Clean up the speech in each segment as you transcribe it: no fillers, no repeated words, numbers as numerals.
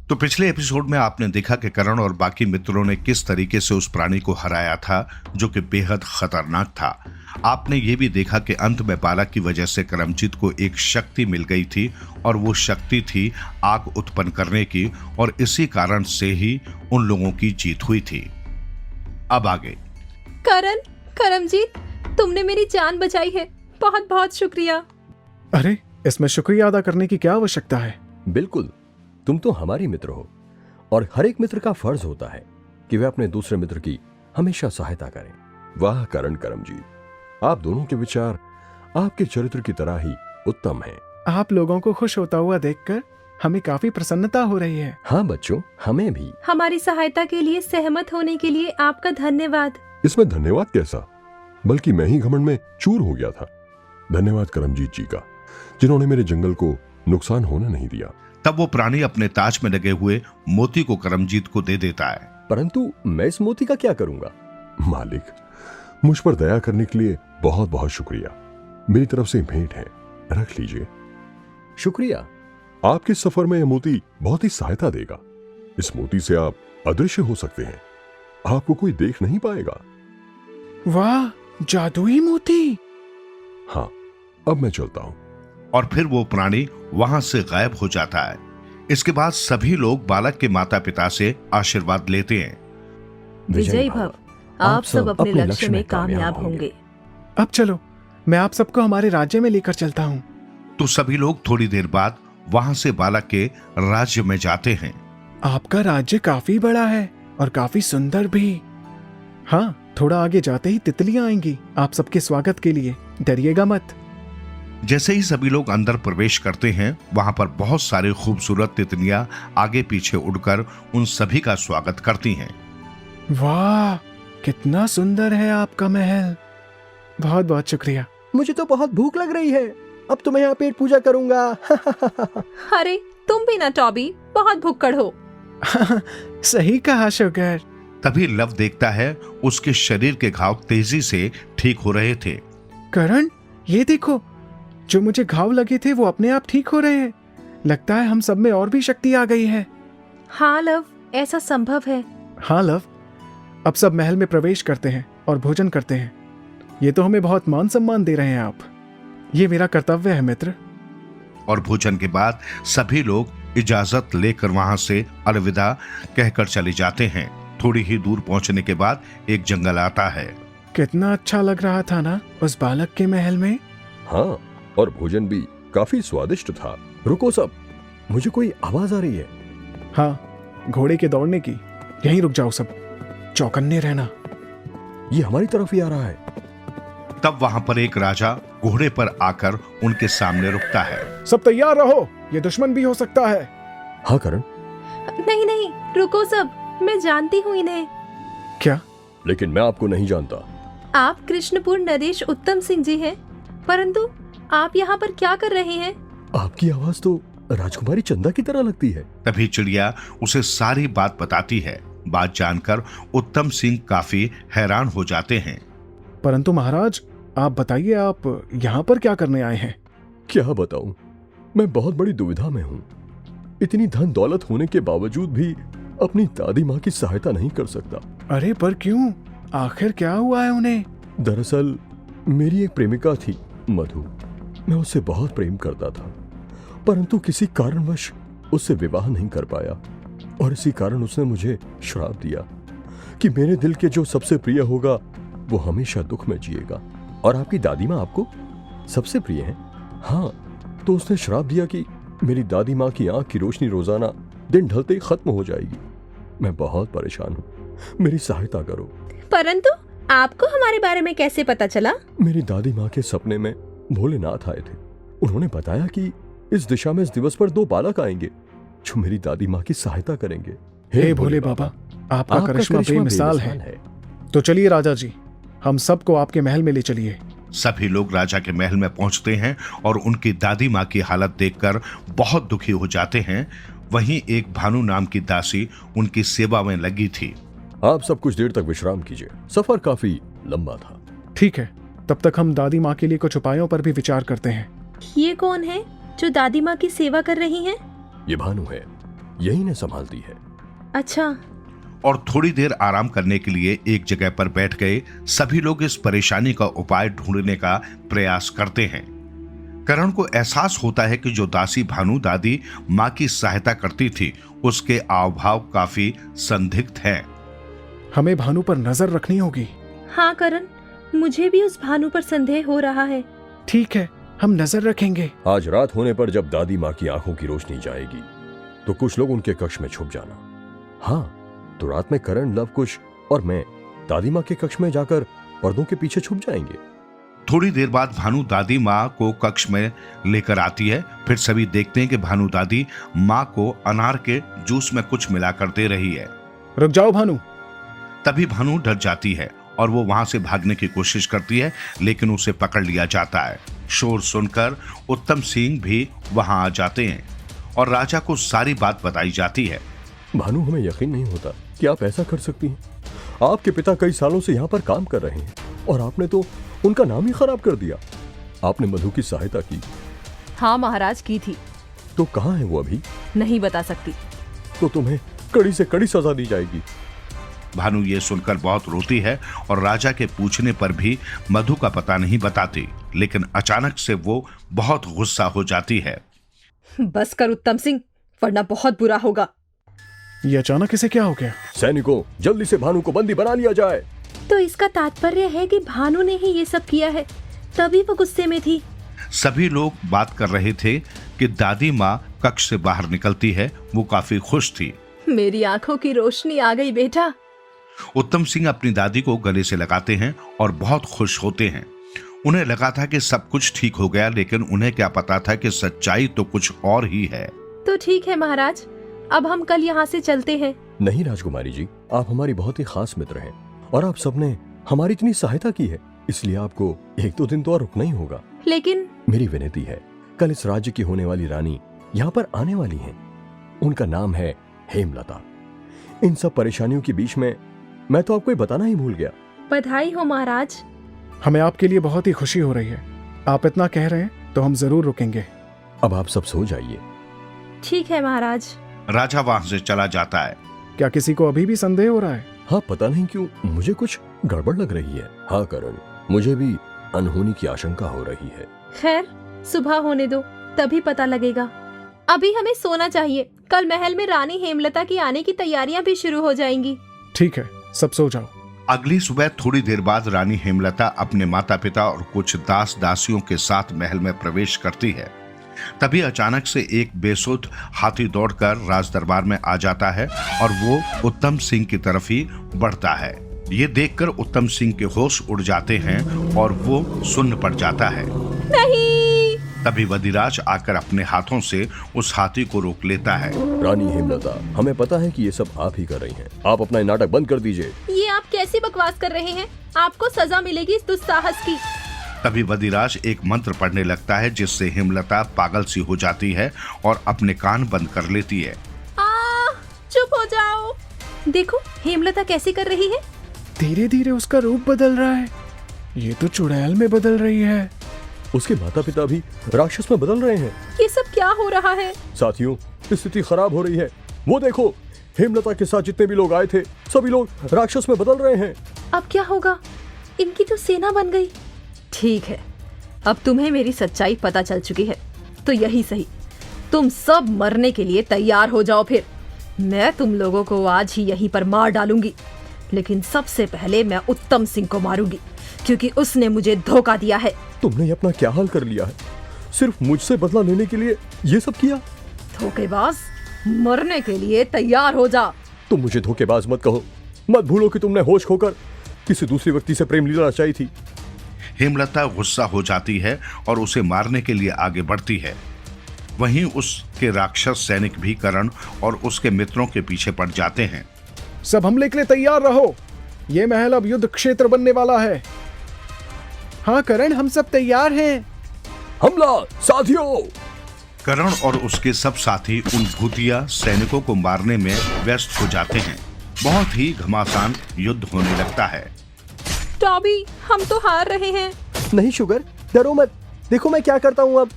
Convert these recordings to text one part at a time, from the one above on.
तो पिछले एपिसोड में आपने देखा कि करण और बाकी मित्रों ने किस तरीके से उस प्राणी को हराया था जो कि बेहद खतरनाक था। आपने ये भी देखा कि अंत में बालक की वजह से करमजीत को एक शक्ति मिल गई थी और वो शक्ति थी आग उत्पन्न करने की, और इसी कारण से ही उन लोगों की जीत हुई थी। अब आगे। करमजीत, तुमने मेरी जान बचाई है, बहुत बहुत शुक्रिया। अरे, इसमें शुक्रिया अदा करने की क्या आवश्यकता है? बिल्कुल, तुम तो हमारी मित्र हो और हर एक मित्र का फर्ज होता है कि वह अपने दूसरे मित्र की हमेशा सहायता करें। वाह करण, करमजीत, आप दोनों के विचार आपके चरित्र की तरह ही उत्तम हैं। आप लोगों को खुश होता हुआ देखकर हमें काफी प्रसन्नता हो रही है। हाँ बच्चों, हमें भी। हमारी सहायता के लिए सहमत होने के लिए आपका धन्यवाद। इसमें धन्यवाद कैसा, बल्कि मैं ही घमंड में चूर हो गया था। धन्यवाद करमजीत जी का, जिन्होंने मेरे जंगल को नुकसान होने नहीं दिया। तब वो प्राणी अपने ताज में लगे हुए मोती को करमजीत को दे देता है। परंतु मैं इस मोती का क्या करूंगा? मालिक, मुझ पर दया करने के लिए बहुत बहुत शुक्रिया। मेरी तरफ से भेंट है, रख लीजिए। शुक्रिया। आपके सफर में यह मोती बहुत ही सहायता देगा। इस मोती से आप अदृश्य हो सकते हैं, आपको कोई देख नहीं पाएगा। वाह, जादुई मोती। हाँ, अब मैं चलता हूं। और फिर वो प्राणी वहां से गायब हो जाता है। इसके बाद सभी लोग बालक के माता पिता से आशीर्वाद लेते हैं। विजयी भव, आप सब अपने लक्ष्य में कामयाब होंगे। अब चलो, मैं आप सबको हमारे राज्य में लेकर चलता हूँ। तो सभी लोग थोड़ी देर बाद वहां से बालक के राज्य में जाते हैं। आपका राज्य काफी बड़ा है और काफी सुंदर भी। हाँ, थोड़ा आगे जाते ही तितलियां आएंगी आप सबके स्वागत के लिए, डरिएगा मत। जैसे ही सभी लोग अंदर प्रवेश करते हैं, वहां पर बहुत सारे खूबसूरत तितलियां आगे पीछे उड़कर उन सभी का स्वागत करती हैं। वाह, कितना सुंदर है आपका महल। बहुत बहुत शुक्रिया। मुझे तो बहुत भूख लग रही है, अब तो मैं यहाँ पेट पूजा करूंगा। अरे तुम भी ना टॉबी, बहुत भुक्कड़ हो। सही कहा शुगर। तभी लव देखता है उसके शरीर के घाव तेजी से ठीक हो रहे थे। करण, ये देखो, जो मुझे घाव लगे थे वो अपने आप ठीक हो रहे हैं। लगता है हम सब में और भी शक्ति आ गई है। हाँ लव, ऐसा संभव है। हाँ लव, अब सब महल में प्रवेश करते हैं और भोजन करते हैं। ये तो हमें बहुत मान सम्मान दे रहे हैं आप। ये मेरा कर्तव्य है मित्र। और भोजन के बाद सभी लोग इजाजत लेकर वहां से अलविदा कहकर चले जाते हैं। थोड़ी ही दूर पहुंचने के बाद एक जंगल आता है। कितना अच्छा लग रहा था ना उस बालक के महल में। हाँ, और भोजन भी काफी स्वादिष्ट था। रुको सब, मुझे कोई आवाज आ रही है। हाँ, घोड़े के दौड़ने की। यहीं रुक जाओ सब, चौकन्ने रहना। ये हमारी तरफ ही आ रहा है। तब वहां पर एक राजा घोड़े पर आकर उनके सामने रुकता है। सब तैयार रहो, ये दुश्मन भी हो सकता है। हाँ करण। नहीं नहीं, रुको सब, मैं जानती हूँ इन्हें। क्या? लेकिन मैं आपको नहीं जानता। आप कृष्णपुर नरेश उत्तम सिंह जी हैं, परंतु आप यहाँ पर क्या कर रहे हैं? आपकी आवाज तो राजकुमारी चंदा की तरह लगती है। तभी चिड़िया उसे सारी बात बताती है। बात जानकर उत्तम सिंह काफी हैरान हो जाते हैं। परंतु महाराज, आप बताइए, आप यहाँ पर क्या करने आए हैं? क्या बताऊं, मैं बहुत बड़ी दुविधा में हूँ। इतनी धन दौलत होने के बावजूद भी अपनी दादी माँ की सहायता नहीं कर सकता। अरे पर क्यों? आखिर क्या हुआ है उन्हें? दरअसल मेरी एक प्रेमिका थी, मधु। मैं उससे बहुत प्रेम करता था, परंतु किसी कारणवश उससे विवाह नहीं कर पाया, और इसी कारण उसने मुझे श्राप दिया कि मेरे दिल के जो सबसे प्रिय होगा वो हमेशा दुख में जिएगा। और आपकी दादी माँ आपको सबसे प्रिय है? हाँ, तो उसने श्राप दिया कि मेरी दादी माँ की आंख की रोशनी रोजाना दिन ढलते ही खत्म हो जाएगी। मैं बहुत परेशान हूँ, मेरी सहायता करो। परंतु आपको हमारे बारे में कैसे पता चला? मेरी दादी माँ के सपने में भोलेनाथ आए थे। उन्होंने बताया कि इस दिशा में इस दिवस पर 2 बालक आएंगे जो मेरी दादी माँ की सहायता करेंगे। हे भोले बाबा, आपका करिश्मा बेमिसाल है। तो चलिए राजा जी, हम सबको आपके महल में ले चलिए। सभी लोग राजा के महल में पहुंचते हैं और उनकी दादी माँ की हालत देखकर बहुत दुखी हो जाते हैं। वहीं एक भानु नाम की दासी उनकी सेवा में लगी थी। आप सब कुछ देर तक विश्राम कीजिए, सफर काफी लंबा था। ठीक है, तब तक हम दादी माँ के लिए कुछ उपायों पर भी विचार करते हैं। ये कौन है जो दादी माँ की सेवा कर रही हैं? ये भानु है, यही ने संभालती है। अच्छा, और थोड़ी देर आराम करने के लिए एक जगह पर बैठ गए सभी लोग इस परेशानी का उपाय ढूंढने का प्रयास करते हैं। करण को एहसास होता है कि जो दासी भानु दादी माँ की सहायता करती थी उसके हाव भाव काफी संदिग्ध हैं। हमें भानु पर नजर रखनी होगी। हाँ करण, मुझे भी उस भानु पर संदेह हो रहा है। ठीक है, हम नजर रखेंगे। आज रात होने पर जब दादी माँ की आंखों की रोशनी जाएगी तो कुछ लोग उनके कक्ष में छुप जाना। हाँ, तो रात में करण, लव कुश और मैं दादी माँ के कक्ष में जाकर पर्दों के पीछे छुप जाएंगे। थोड़ी देर बाद भानु दादी माँ को कक्ष में लेकर आती है। फिर सभी देखते हैं कि भानु दादी माँ को अनार के जूस में कुछ मिलाकर दे रही है। रुक जाओ भानु। तभी भानु डर जाती है और वो वहां से भागने की कोशिश करती है, लेकिन उसे पकड़ लिया जाता है। शोर सुनकर उत्तम सिंह भी वहां आ जाते हैं और राजा को सारी बात बताई जाती है। भानु, हमें यकीन नहीं होता कि आप ऐसा कर सकती हैं। आपके पिता कई सालों से यहाँ पर काम कर रहे हैं और आपने तो उनका नाम ही खराब कर दिया। आपने मधु की सहायता की। हाँ महाराज, की थी। तो कहाँ है वो अभी? नहीं बता सकती। तो तुम्हें कड़ी से कड़ी सजा दी जाएगी। भानु ये सुनकर बहुत रोती है और राजा के पूछने पर भी मधु का पता नहीं बताती, लेकिन अचानक से वो बहुत गुस्सा हो जाती है। बस कर उत्तम सिंह, वरना बहुत बुरा होगा। ये अचानक इसे क्या हो गया? सैनिकों, जल्दी से भानु को बंदी बना लिया जाए। तो इसका तात्पर्य है कि भानु ने ही ये सब किया है, तभी वो गुस्से में थी। सभी लोग बात कर रहे थे कि दादी माँ कक्ष से बाहर निकलती है। वो काफी खुश थी। मेरी आंखों की रोशनी आ गई बेटा। उत्तम सिंह अपनी दादी को गले से लगाते हैं और बहुत खुश होते हैं। उन्हें लगा था कि सब कुछ ठीक हो गया, लेकिन उन्हें क्या पता था कि सच्चाई तो कुछ और ही है। तो ठीक है महाराज, अब हम कल यहाँ से चलते हैं। नहीं राजकुमारी जी, आप हमारी बहुत ही खास मित्र हैं और आप सबने हमारी इतनी सहायता की है, इसलिए आपको 1-2 दिन तो और रुकना ही होगा। लेकिन मेरी विनती है, कल इस राज्य की होने वाली रानी यहाँ पर आने वाली हैं। उनका नाम है हेमलता। इन सब परेशानियों के बीच में मैं तो आपको ये बताना ही भूल गया। बधाई हो महाराज। हमें आपके लिए बहुत ही खुशी हो रही है। आप इतना कह रहे हैं तो हम जरूर रुकेंगे। अब आप सब सो जाइए। ठीक है महाराज। राजा वहां से चला जाता है। क्या किसी को अभी भी संदेह हो रहा है? हाँ, पता नहीं क्यों मुझे कुछ गड़बड़ लग रही है। हाँ करण, मुझे भी अनहोनी की आशंका हो रही है। खैर, सुबह होने दो, तभी पता लगेगा। अभी हमें सोना चाहिए। कल महल में रानी हेमलता की आने की तैयारियां भी शुरू हो जाएंगी। ठीक है, सब सो जाओ। अगली सुबह थोड़ी देर बाद रानी हेमलता अपने माता पिता और कुछ दास दासियों के साथ महल में प्रवेश करती है। तभी अचानक से एक बेसुध हाथी दौड़कर राज दरबार में आ जाता है और वो उत्तम सिंह की तरफ ही बढ़ता है। ये देखकर उत्तम सिंह के होश उड़ जाते हैं और वो सुन्न पड़ जाता है। नहीं! तभी वदिराज आकर अपने हाथों से उस हाथी को रोक लेता है। रानी हेमलता, हमें पता है कि ये सब आप ही कर रही हैं। आप अपना ये नाटक बंद कर दीजिए। ये आप कैसी बकवास कर रहे हैं? आपको सजा मिलेगी इस दुस्साहस की। तभी वदिराज एक मंत्र पढ़ने लगता है, जिससे हेमलता पागल सी हो जाती है और अपने कान बंद कर लेती है। चुप हो जाओ। देखो हेमलता कैसी कर रही है। धीरे धीरे उसका रूप बदल रहा है। ये तो चुड़ैल में बदल रही है। उसके माता पिता भी राक्षस में बदल रहे हैं। ये सब क्या हो रहा है? साथियों, स्थिति खराब हो रही है। वो देखो, हेमलता के साथ जितने भी लोग आए थे सभी लोग राक्षस में बदल रहे हैं। अब क्या होगा? इनकी तो सेना बन गई। ठीक है, अब तुम्हें मेरी सच्चाई पता चल चुकी है, तो यही सही, तुम सब मरने के लिए तैयार हो जाओ। फिर मैं तुम लोगों को आज ही यहीं पर मार डालूंगी, लेकिन सबसे पहले मैं उत्तम सिंह को मारूंगी, क्योंकि उसने मुझे धोखा दिया है। तुमने अपना क्या हाल कर लिया है? सिर्फ मुझसे बदला लेने के लिए ये सब किया? धोखेबाज, मरने के लिए तैयार हो जा। तुम मुझे धोखेबाज मत कहो। मत भूलो कि तुमने होश खोकर किसी दूसरे व्यक्ति से प्रेम लीला रचाई थी। हेमलता गुस्सा हो जाती है और उसे मारने के लिए आगे बढ़ती है। वहीं उसके राक्षस सैनिक भी करण और उसके मित्रों के पीछे पड़ जाते हैं। सब हमले के लिए तैयार रहो। ये महल अब युद्ध क्षेत्र बनने वाला है। हाँ करण, हम सब तैयार हैं। हमला साथियों! करण और उसके सब साथी उन भूतिया सैनिकों को मारने में व्यस्त हो जाते हैं। बहुत ही घमासान युद्ध होने लगता है। टॉबी, हम तो हार रहे हैं। नहीं शुगर, डरो मत। देखो मैं क्या करता हूँ अब।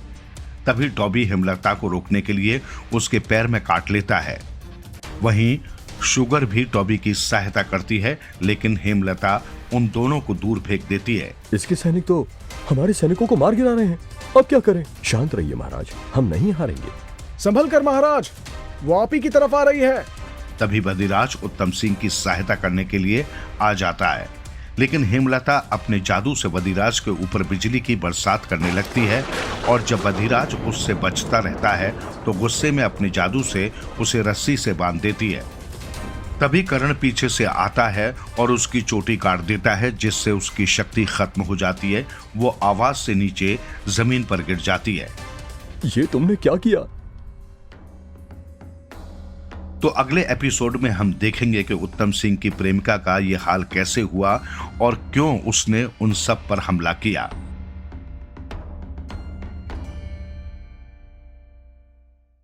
तभी टॉबी हेमलता को रोकने के लिए उसके पैर में काट लेता है। वहीं शुगर भी टॉबी की सहायता करती है, लेकिन हेमलता उन दोनों को दूर फेंक देती है। इसके सैनिक तो हमारे सैनिकों को मार गिरा रहे हैं, अब क्या करें? शांत रहिए महाराज, हम नहीं हारेंगे। संभल कर महाराज, वो आप ही की तरफ आ रही है। तभी बदिराज उत्तम सिंह की सहायता करने के लिए आ जाता है, लेकिन हेमलता अपने जादू से बदिराज के ऊपर बिजली की बरसात करने लगती है और जब बदिराज उससे बचता रहता है तो गुस्से में अपने जादू से उसे रस्सी से बांध देती है। तभी कर्ण पीछे से आता है और उसकी चोटी काट देता है, जिससे उसकी शक्ति खत्म हो जाती है। वो आवाज से नीचे जमीन पर गिर जाती है। ये तुमने क्या किया? तो अगले एपिसोड में हम देखेंगे कि उत्तम सिंह की प्रेमिका का ये हाल कैसे हुआ और क्यों उसने उन सब पर हमला किया।